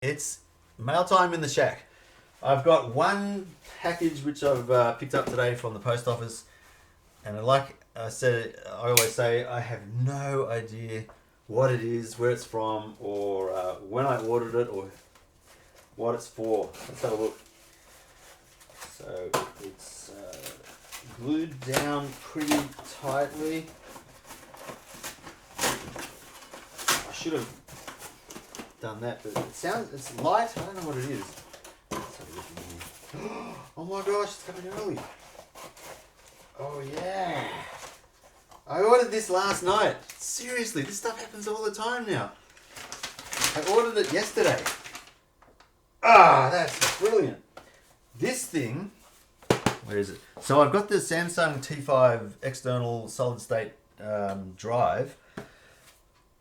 It's mail time in the shack. I've got one package which I've picked up today from the post office, and like I said, I always say I have no idea what it is, where it's from, or when I ordered it, or what it's for. Let's have a look. So it's glued down pretty tightly. I should have done that, but it's light. I don't know what it is. Let's have a look in here. Oh my gosh, it's coming early. Oh yeah. I ordered this last night. Seriously, this stuff happens all the time now. I ordered it yesterday. Ah, that's brilliant. This thing, where is it? So I've got the Samsung T5 external solid state drive.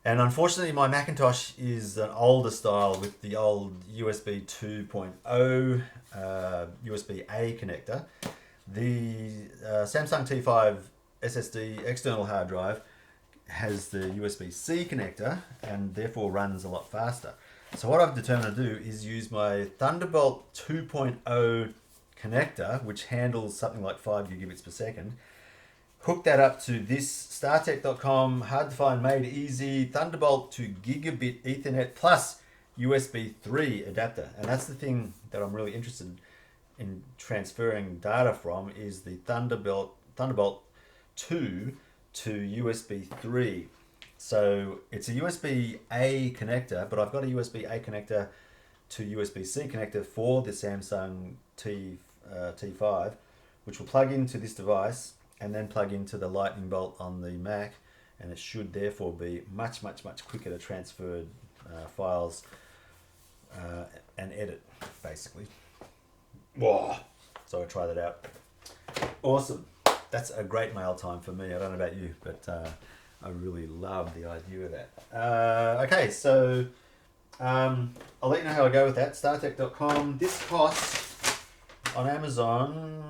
And unfortunately, my Macintosh is an older style with the old USB 2.0 USB-A connector. The Samsung T5 SSD external hard drive has the USB-C connector and therefore runs a lot faster. So what I've determined to do is use my Thunderbolt 2.0 connector, which handles something like 5 gigabits per second. Hook that up to this startech.com, hard to find, made easy, Thunderbolt to gigabit Ethernet plus USB 3 adapter. And that's the thing that I'm really interested in transferring data from, is the Thunderbolt 2 to USB 3. So it's a USB-A connector, but I've got a USB-A connector to USB-C connector for the Samsung T5, which will plug into this device and then plug into the lightning bolt on the Mac, and it should therefore be much quicker to transfer files and edit, basically. Whoa! So I try that out. Awesome. That's a great mail time for me. I don't know about you, but I really love the idea of that. Okay, so I'll let you know how I go with that. StarTech.com. This costs on Amazon,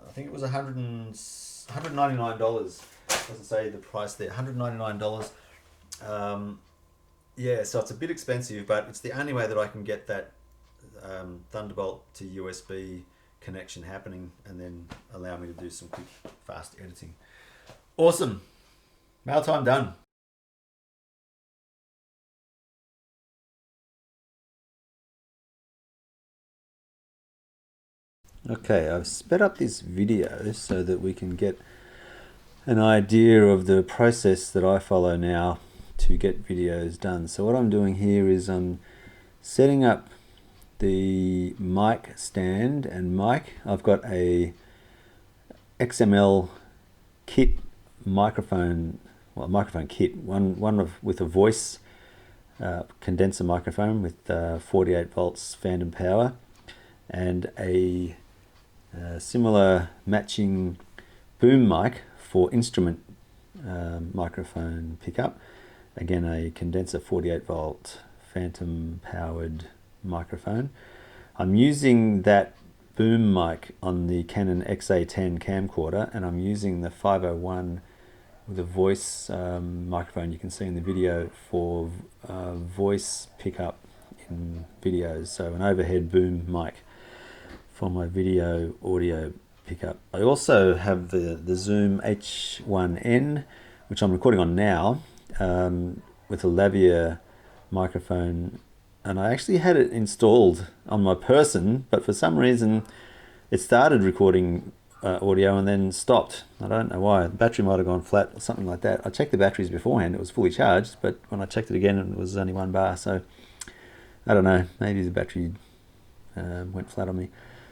I think it was $199. Doesn't say the price there. $199. Yeah, so it's a bit expensive, but it's the only way that I can get that Thunderbolt to USB connection happening, and then allow me to do some quick, fast editing. Awesome. Mail time done. Okay, I've sped up this video so that we can get an idea of the process that I follow now to get videos done. So what I'm doing here is I'm setting up the mic stand and mic. I've got a XML kit microphone, well, microphone kit, with a voice condenser microphone with 48 volts phantom power, and a similar matching boom mic for instrument microphone pickup. Again, a condenser 48 volt phantom powered microphone. I'm using that boom mic on the Canon XA10 camcorder, and I'm using the 501 with a voice microphone you can see in the video for voice pickup in videos. So an overhead boom mic for my video audio pickup. I also have the Zoom H1N, which I'm recording on now, with a lavalier microphone, and I actually had it installed on my person, but for some reason it started recording audio and then stopped. I don't know why. The battery might have gone flat or something like that. I checked the batteries beforehand, it was fully charged, but when I checked it again it was only 1 bar, so I don't know, maybe the battery went flat on me.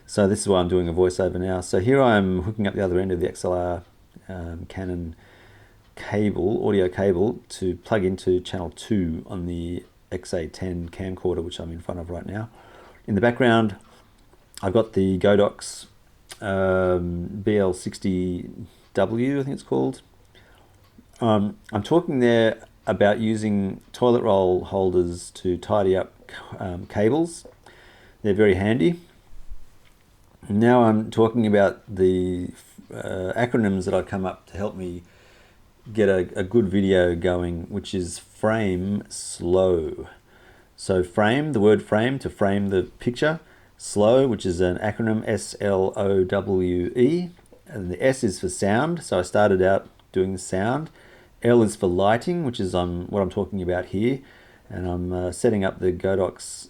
So this is why I'm doing a voiceover now. So here I am hooking up the other end of the XLR Canon cable, audio cable, to plug into channel 2 on the XA10 camcorder, which I'm in front of right now. In the background, I've got the Godox BL60W, I think it's called. I'm talking there about using toilet roll holders to tidy up cables. They're very handy. Now I'm talking about the acronyms that I come up to help me get a good video going, which is frame slow. So frame, the word frame, to frame the picture. SLOWE, which is an acronym, SLOWE, and the S is for sound, so I started out doing the sound. L is for lighting, which is what I'm talking about here, and I'm setting up the Godox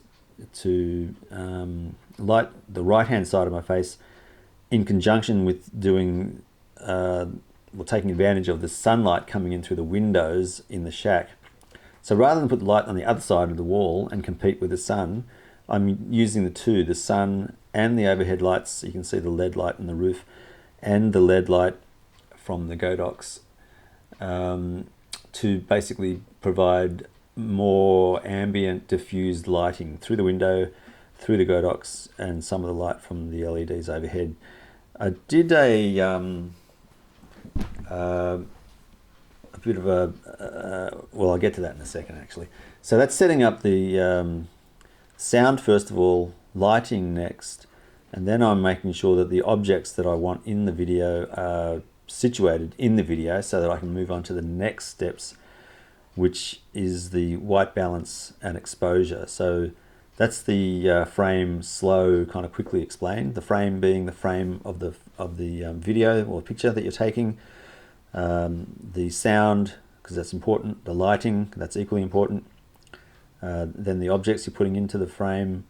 to light the right hand side of my face in conjunction with doing taking advantage of the sunlight coming in through the windows in the shack. So rather than put the light on the other side of the wall and compete with the sun, I'm using the sun and the overhead lights. So you can see the LED light on the roof and the LED light from the Godox to basically provide more ambient diffused lighting through the window, through the Godox, and some of the light from the LEDs overhead. I did a bit of well, I'll get to that in a second actually. So that's setting up the sound first of all, lighting next, and then I'm making sure that the objects that I want in the video are situated in the video so that I can move on to the next steps, which is the white balance and exposure. So that's the frame SLOWE kind of quickly explained. The frame being the frame of the video or picture that you're taking. The sound, because that's important. The lighting, that's equally important. Then the objects you're putting into the frame.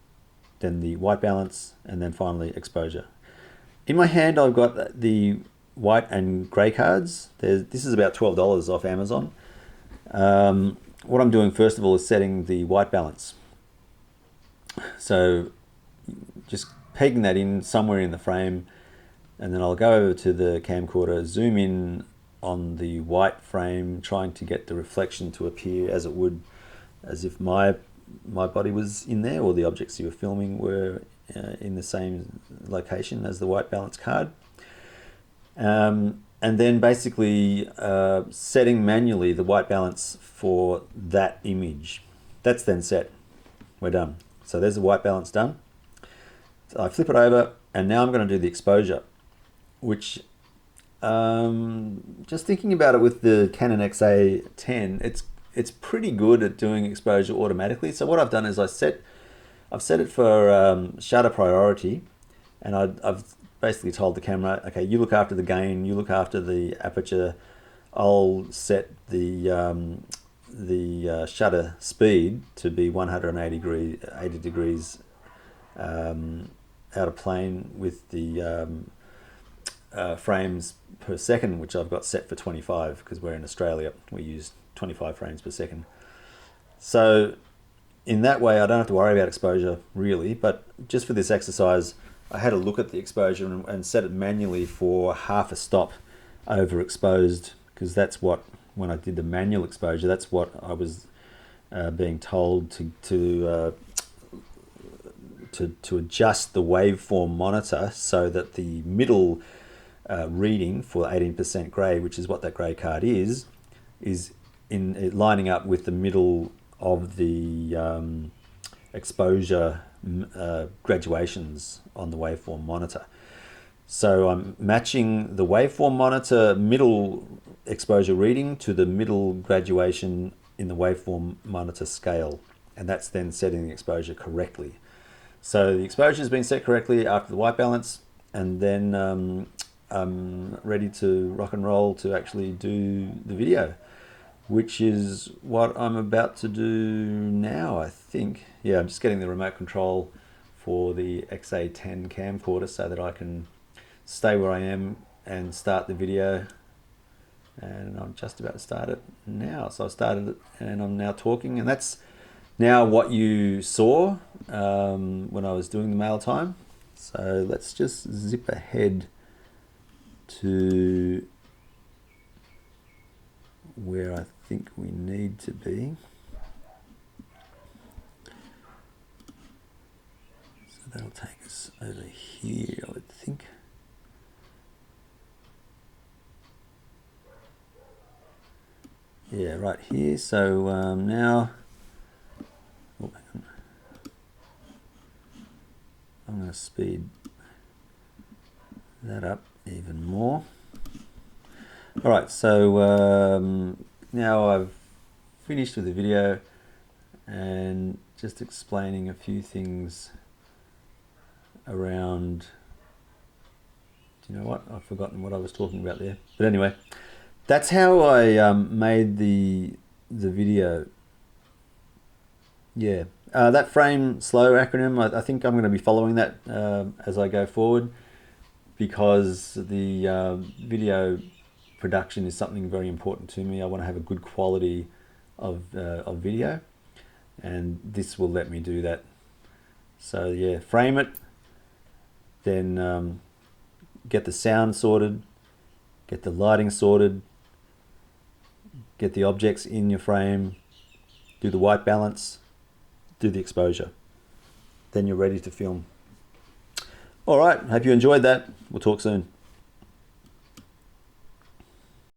Then the white balance, and then finally exposure. In my hand, I've got the white and grey cards. This is about $12 off Amazon. What I'm doing first of all is setting the white balance. So just pegging that in somewhere in the frame, and then I'll go over to the camcorder, zoom in on the white frame, trying to get the reflection to appear as it would, as if my body was in there, or the objects you were filming were in the same location as the white balance card. And then basically setting manually the white balance for that image. That's then set. We're done. So there's the white balance done. So I flip it over, and now I'm going to do the exposure, which just thinking about it with the Canon XA10, it's pretty good at doing exposure automatically. So what I've done is I've set it for shutter priority, and I've basically told the camera, okay, you look after the gain, you look after the aperture. I'll set the shutter speed to be 80 degrees out of plane with the frames per second, which I've got set for 25 because we're in Australia. We use 25 frames per second. So in that way, I don't have to worry about exposure really, but just for this exercise, I had a look at the exposure and set it manually for half a stop overexposed, because that's what, when I did the manual exposure, that's what I was being told to adjust the waveform monitor so that the middle reading for 18% grey, which is what that grey card is in lining up with the middle of the exposure graduations on the waveform monitor. So I'm matching the waveform monitor middle exposure reading to the middle graduation in the waveform monitor scale, and that's then setting the exposure correctly. So the exposure has been set correctly after the white balance, and then I'm ready to rock and roll to actually do the video, which is what I'm about to do now, I think. Yeah, I'm just getting the remote control for the XA10 camcorder so that I can stay where I am and start the video. And I'm just about to start it now. So I started it and I'm now talking, and that's now what you saw when I was doing the mail time. So let's just zip ahead to where I think we need to be. So that'll take us over here, I would think. Yeah, right here. So now, oh, hang on. I'm going to speed that up even more. All right, so now I've finished with the video, and just explaining a few things around. Do you know what? I've forgotten what I was talking about there. But anyway, that's how I made the video. Yeah, that frame slow acronym, I think I'm going to be following that as I go forward, because the video production is something very important to me. I want to have a good quality of video, and this will let me do that. So yeah, frame it, then get the sound sorted, get the lighting sorted, get the objects in your frame, do the white balance, do the exposure. Then you're ready to film. All right, hope you enjoyed that. We'll talk soon.